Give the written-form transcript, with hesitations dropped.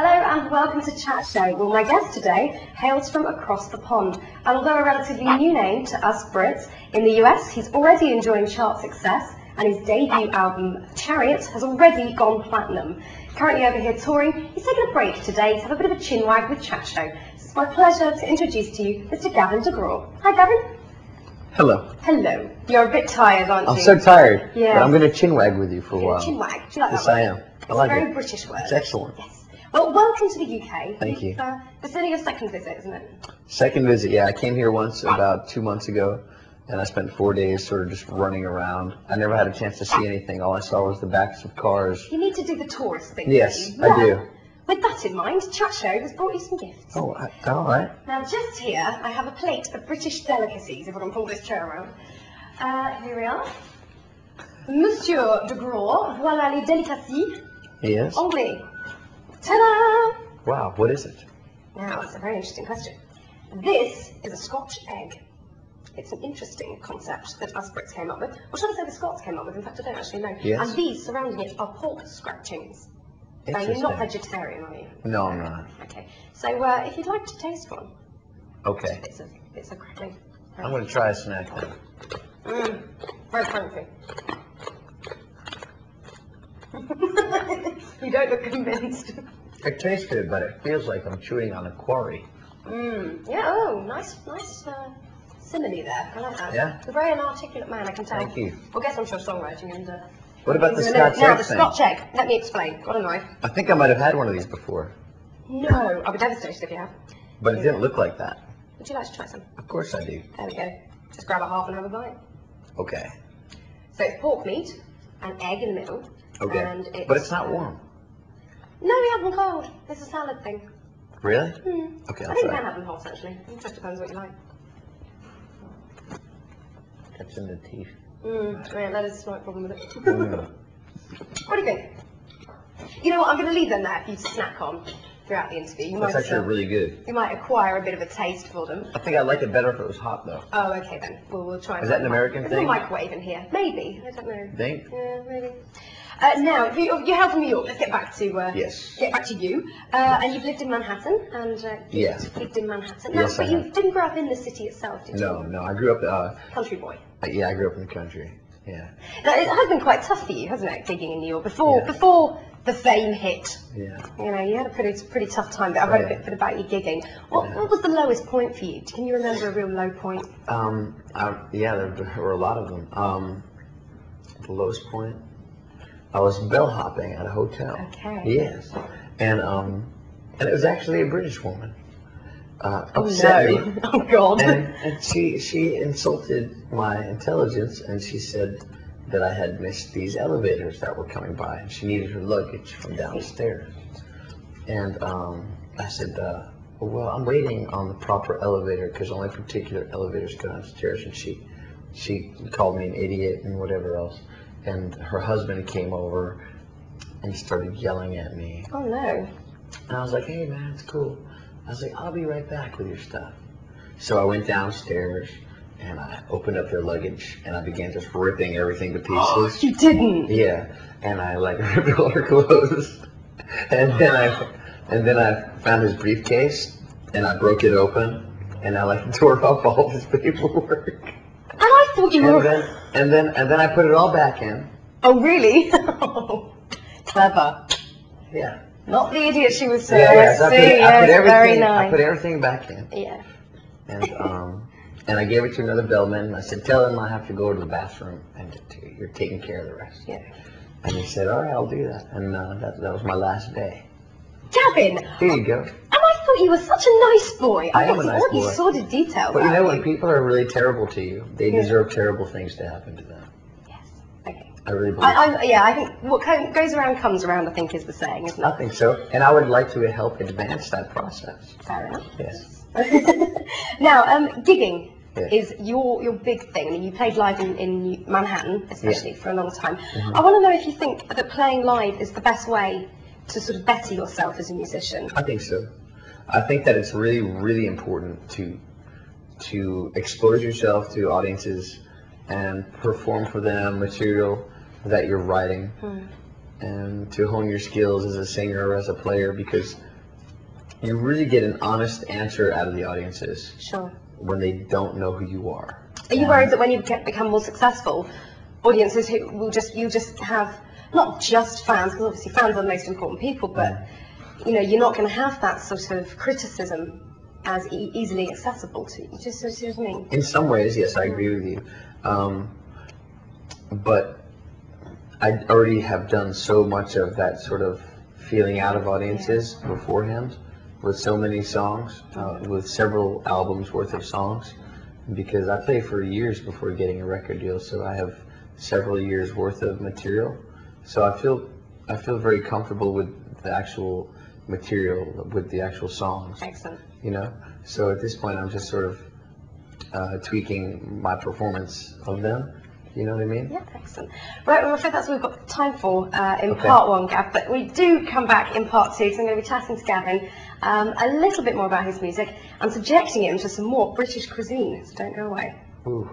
Hello and welcome to Chat Show. Well, my guest today hails from across the pond, and although a relatively new name to us Brits, in the US he's already enjoying chart success, and his debut album, Chariot, has already gone platinum. Currently over here touring, he's taken a break today to have a bit of a chinwag with Chat Show. So it's my pleasure to introduce to you Mr. Gavin degraw. Hi, Gavin. Hello. Hello. You're a bit tired, aren't you? I'm so tired. Yeah. But I'm going to chinwag with you for a while. Chinwag. Do you like yes, that word? I am. It's I like a very it. British word. It's excellent. Yes. Well, welcome to the UK. Thank you. It's only your second visit, isn't it? Second visit, yeah. I came here once about 2 months ago, and I spent 4 days sort of just running around. I never had a chance to see anything. All I saw was the backs of cars. You need to do the tourist thing. Yes, don't you? I do. With that in mind, Chat Show has brought you some gifts. Oh, all right. Now, just here, I have a plate of British delicacies, if I can pull this chair around. Here we are. Monsieur degraw, voilà les délicacies. Yes. Anglais. Ta-da! Wow, what is it? Now, that's a very interesting question. This is a Scotch egg. It's an interesting concept that us Brits came up with. Or should I say the Scots came up with? In fact, I don't actually know. Yes. And these surrounding it are pork scratchings. Now, you're not vegetarian, are you? No, I'm not. Okay. So, if you'd like to taste one. Okay. It's a crackling. I'm going to try a snack then. Very crunchy. You don't look convinced. It tastes good, but it feels like I'm chewing on a quarry. Yeah, oh, nice simile there. I like that. Yeah? You're very an articulate man, I can tell. Thank you. We'll get onto your songwriting and... What about the Scotch Scotch egg Now, the thing? Scotch egg. Let me explain. Got a knife? I think I might have had one of these before. No. I'll be devastated if you have. But it didn't look like that. Would you like to try some? Of course I do. There we go. Just grab a half and have a bite. Okay. So it's pork meat, an egg in the middle. Okay. And But it's not warm. No, we have them cold. It's a salad thing. Really? I Okay, I'll think you try. can have them hot, actually. It just depends what you like. That's in the teeth. Yeah, that is a slight problem with it. Mm. What do you think? You know what, I'm going to leave them there for you to snack on throughout the interview. That's actually really good. You might acquire a bit of a taste for them. I think I'd like it better if it was hot, though. Oh, okay then. We'll try. Is that an American There's a thing? microwave in here. Maybe. I don't know. Think? Yeah, maybe. Now, you're hail from New York. Let's get back to Yes. Get back to you. And you've lived in Manhattan and Yes. lived in Manhattan. Now, Yes, but I you have. didn't grow up in the city itself, did you? No. I grew up. Country boy. Yeah, I grew up in the country. Yeah. Now, it has been quite tough for you, hasn't it, gigging in New York before the fame hit? Yeah. You know, you had a pretty tough time. But I've read a bit about your gigging. What was the lowest point for you? Can you remember a real low point? Yeah, there were a lot of them. The lowest point, I was bellhopping at a hotel. Okay. Yes. And it was actually a British woman. Upset me. Oh God. And she insulted my intelligence, and she said that I had missed these elevators that were coming by, and she needed her luggage from downstairs. And I said, well, I'm waiting on the proper elevator because only particular elevators go downstairs. And she called me an idiot and whatever else. And her husband came over and started yelling at me. Oh no. And I was like, hey man, it's cool. I was like, I'll be right back with your stuff. So I went downstairs and I opened up their luggage and I began just ripping everything to pieces. You didn't? Yeah. And I like ripped all her clothes. And then I found his briefcase and I broke it open and I like tore off all his paperwork. And I thought you were... And then I put it all back in. Oh really? Clever. Yeah. Not the idiot she was So I put everything back in. Yeah. And I gave it to another bellman. And I said, tell him I have to go to the bathroom and you're taking care of the rest. Yeah. And he said, all right, I'll do that. And that was my last day. Gavin! Here you go. And I thought you were such a nice boy. I am a nice boy. All these sordid details. But you know, when people are really terrible to you, they deserve terrible things to happen to them. Yes. Okay. I really believe I think what goes around comes around, I think is the saying, isn't it? I think so. And I would like to help advance that process. Fair enough. Yes. Now, gigging Yes. is your big thing. I mean, you played live in Manhattan, especially for a long time. Mm-hmm. I want to know if you think that playing live is the best way to sort of better yourself as a musician. I think so. I think that it's really, really important to expose yourself to audiences and perform for them material that you're writing, and to hone your skills as a singer or as a player, because you really get an honest answer out of the audiences Sure. when they don't know who you are. Are you worried that when you become more successful, audiences who will just have not just fans, because obviously fans are the most important people, but you know, you're not going to have that sort of criticism as easily accessible to you. Just see what I mean? In some ways, yes, I agree with you. But I already have done so much of that sort of feeling out of audiences beforehand with so many songs, with several albums worth of songs, because I played for years before getting a record deal, so I have several years worth of material. So I feel very comfortable with the actual material, with the actual songs. Excellent. You know, so at this point I'm just sort of tweaking my performance of them. You know what I mean? Yeah, excellent. Right, well, I think that's what we've got time for in part one, Gav, but we do come back in part two, so I'm going to be chatting to Gavin a little bit more about his music and subjecting him to some more British cuisine, so don't go away. Ooh.